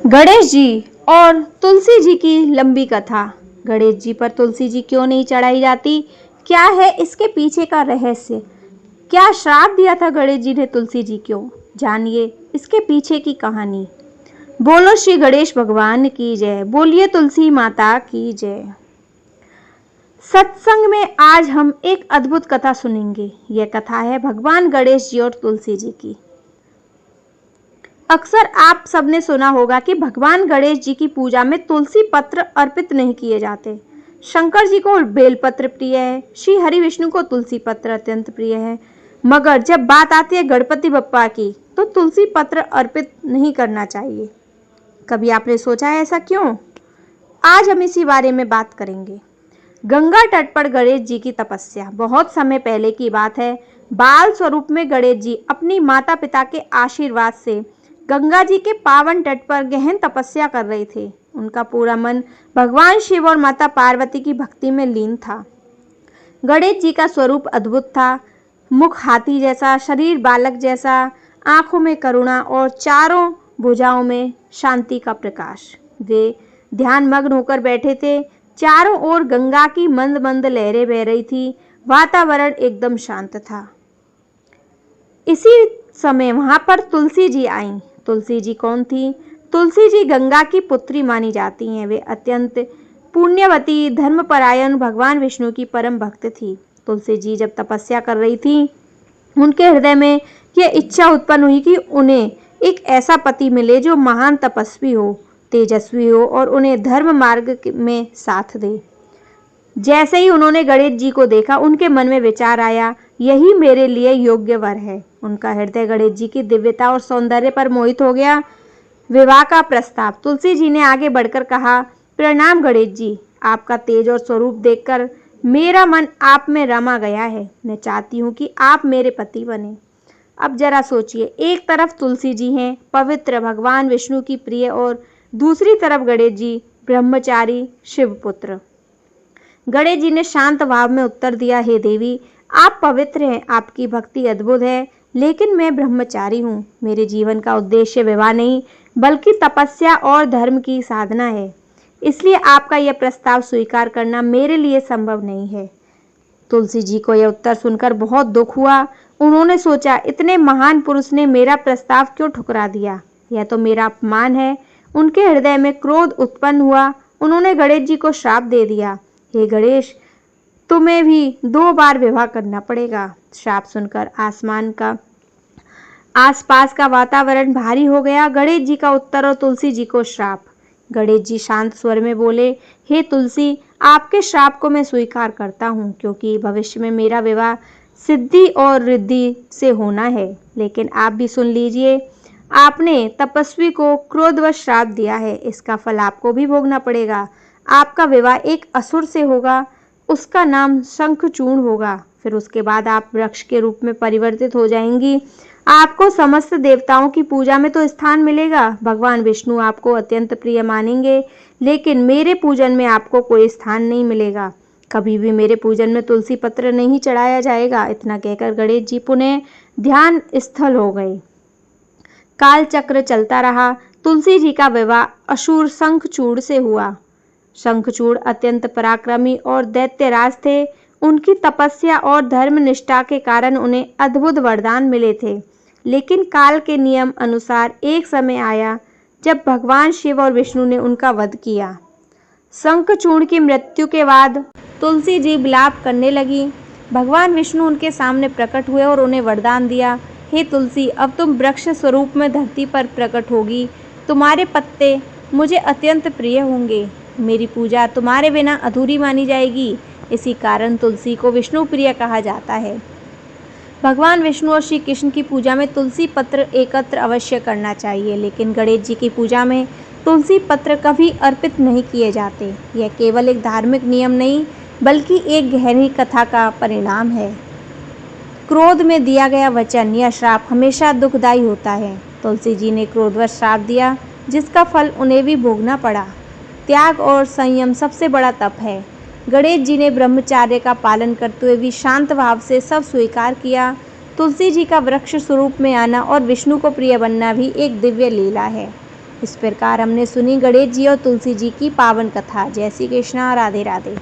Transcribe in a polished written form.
गणेश जी और तुलसी जी की लंबी कथा। गणेश जी पर तुलसी जी क्यों नहीं चढ़ाई जाती? क्या है इसके पीछे का रहस्य? क्या श्राप दिया था गणेश जी ने तुलसी जी को? जानिए इसके पीछे की कहानी। बोलो श्री गणेश भगवान की जय, बोलिए तुलसी माता की जय। सत्संग में आज हम एक अद्भुत कथा सुनेंगे। यह कथा है भगवान गणेश जी और तुलसी जी की। अक्सर आप सबने सुना होगा कि भगवान गणेश जी की पूजा में तुलसी पत्र अर्पित नहीं किए जाते। शंकर जी को बेलपत्र प्रिय है, श्री हरि विष्णु को तुलसी पत्र अत्यंत प्रिय है, मगर जब बात आती है गणपति बप्पा की तो तुलसी पत्र अर्पित नहीं करना चाहिए। कभी आपने सोचा है ऐसा क्यों? आज हम इसी बारे में बात करेंगे। गंगा तट पर गणेश जी की तपस्या। बहुत समय पहले की बात है। बाल स्वरूप में गणेश जी अपनी माता पिता के आशीर्वाद से गंगा जी के पावन तट पर गहन तपस्या कर रहे थे। उनका पूरा मन भगवान शिव और माता पार्वती की भक्ति में लीन था। गणेश जी का स्वरूप अद्भुत था। मुख हाथी जैसा, शरीर बालक जैसा, आंखों में करुणा और चारों भुजाओं में शांति का प्रकाश। वे ध्यान मग्न होकर बैठे थे। चारों ओर गंगा की मंद मंद लहरें बह रही थी। वातावरण एकदम शांत था। इसी समय वहां पर तुलसी जी आईं। तुलसी जी कौन थी? तुलसी जी गंगा की पुत्री मानी जाती हैं। वे अत्यंत पुण्यवती, धर्मपरायण, भगवान विष्णु की परम भक्त थी। तुलसी जी जब तपस्या कर रही थी, उनके हृदय में यह इच्छा उत्पन्न हुई कि उन्हें एक ऐसा पति मिले जो महान तपस्वी हो, तेजस्वी हो और उन्हें धर्म मार्ग में साथ दे। जैसे ही उन्होंने गणेश जी को देखा, उनके मन में विचार आया, यही मेरे लिए योग्य वर है। उनका हृदय गणेश जी की दिव्यता और सौंदर्य पर मोहित हो गया। विवाह का प्रस्ताव। तुलसी जी ने आगे बढ़कर कहा, प्रणाम गणेश जी, आपका तेज और स्वरूप देखकर मेरा मन आप में रमा गया है। मैं चाहती हूँ कि आप मेरे पति बने। अब जरा सोचिए, एक तरफ तुलसी जी हैं, पवित्र, भगवान विष्णु की प्रिय, और दूसरी तरफ गणेश जी, ब्रह्मचारी, शिवपुत्र। गणेश जी ने शांत भाव में उत्तर दिया, हे देवी, आप पवित्र हैं, आपकी भक्ति अद्भुत है, लेकिन मैं ब्रह्मचारी हूँ। मेरे जीवन का उद्देश्य विवाह नहीं, बल्कि तपस्या और धर्म की साधना है। इसलिए आपका यह प्रस्ताव स्वीकार करना मेरे लिए संभव नहीं है। तुलसी जी को यह उत्तर सुनकर बहुत दुख हुआ। उन्होंने सोचा, इतने महान पुरुष ने मेरा प्रस्ताव क्यों ठुकरा दिया? यह तो मेरा अपमान है। उनके हृदय में क्रोध उत्पन्न हुआ। उन्होंने गणेश जी को श्राप दे दिया, हे गणेश, तुम्हें भी 2 बार विवाह करना पड़ेगा। श्राप सुनकर आसपास का वातावरण भारी हो गया। गणेश जी का उत्तर और तुलसी जी को श्राप। गणेश जी शांत स्वर में बोले, हे तुलसी, आपके श्राप को मैं स्वीकार करता हूँ, क्योंकि भविष्य में मेरा विवाह सिद्धि और रिद्धि से होना है। लेकिन आप भी सुन लीजिए, आपने तपस्वी को क्रोधवश श्राप दिया है, इसका फल आपको भी भोगना पड़ेगा। आपका विवाह एक असुर से होगा, उसका नाम शंखचूर्ण होगा। फिर उसके बाद आप वृक्ष के रूप में परिवर्तित हो जाएंगी। आपको समस्त देवताओं की पूजा में तो स्थान मिलेगा। भगवान विष्णु आपको अत्यंत प्रिय मानेंगे, लेकिन मेरे पूजन में आपको कोई स्थान नहीं मिलेगा। कभी भी मेरे पूजन में तुलसी पत्र नहीं चढ़ाया जाएगा। इतना कहकर गणेश जी पुनः ध्यान स्थल हो गए। काल चक्र चलता रहा। तुलसी जी का विवाह असुर शंखचूड़ से हुआ। शंखचूड़ अत्यंत पराक्रमी और दैत्यराज थे। उनकी तपस्या और धर्मनिष्ठा के कारण उन्हें अद्भुत वरदान मिले थे। लेकिन काल के नियम अनुसार एक समय आया जब भगवान शिव और विष्णु ने उनका वध किया। शंखचूड़ की मृत्यु के बाद तुलसी जी विलाप करने लगी। भगवान विष्णु उनके सामने प्रकट हुए और उन्हें वरदान दिया, हे तुलसी, अब तुम वृक्ष स्वरूप में धरती पर प्रकट होगी। तुम्हारे पत्ते मुझे अत्यंत प्रिय होंगे। मेरी पूजा तुम्हारे बिना अधूरी मानी जाएगी। इसी कारण तुलसी को विष्णु प्रिय कहा जाता है। भगवान विष्णु और श्री कृष्ण की पूजा में तुलसी पत्र एकत्र अवश्य करना चाहिए, लेकिन गणेश जी की पूजा में तुलसी पत्र कभी अर्पित नहीं किए जाते। यह केवल एक धार्मिक नियम नहीं, बल्कि एक गहरी कथा का परिणाम है। क्रोध में दिया गया वचन या श्राप हमेशा दुखदायी होता है। तुलसी जी ने क्रोधवश श्राप दिया, जिसका फल उन्हें भी भोगना पड़ा। त्याग और संयम सबसे बड़ा तप है। गणेश जी ने ब्रह्मचार्य का पालन करते हुए भी शांत भाव से सब स्वीकार किया। तुलसी जी का वृक्ष स्वरूप में आना और विष्णु को प्रिय बनना भी एक दिव्य लीला है। इस प्रकार हमने सुनी गणेश जी और तुलसी जी की पावन कथा। जय श्री कृष्णा, राधे राधे।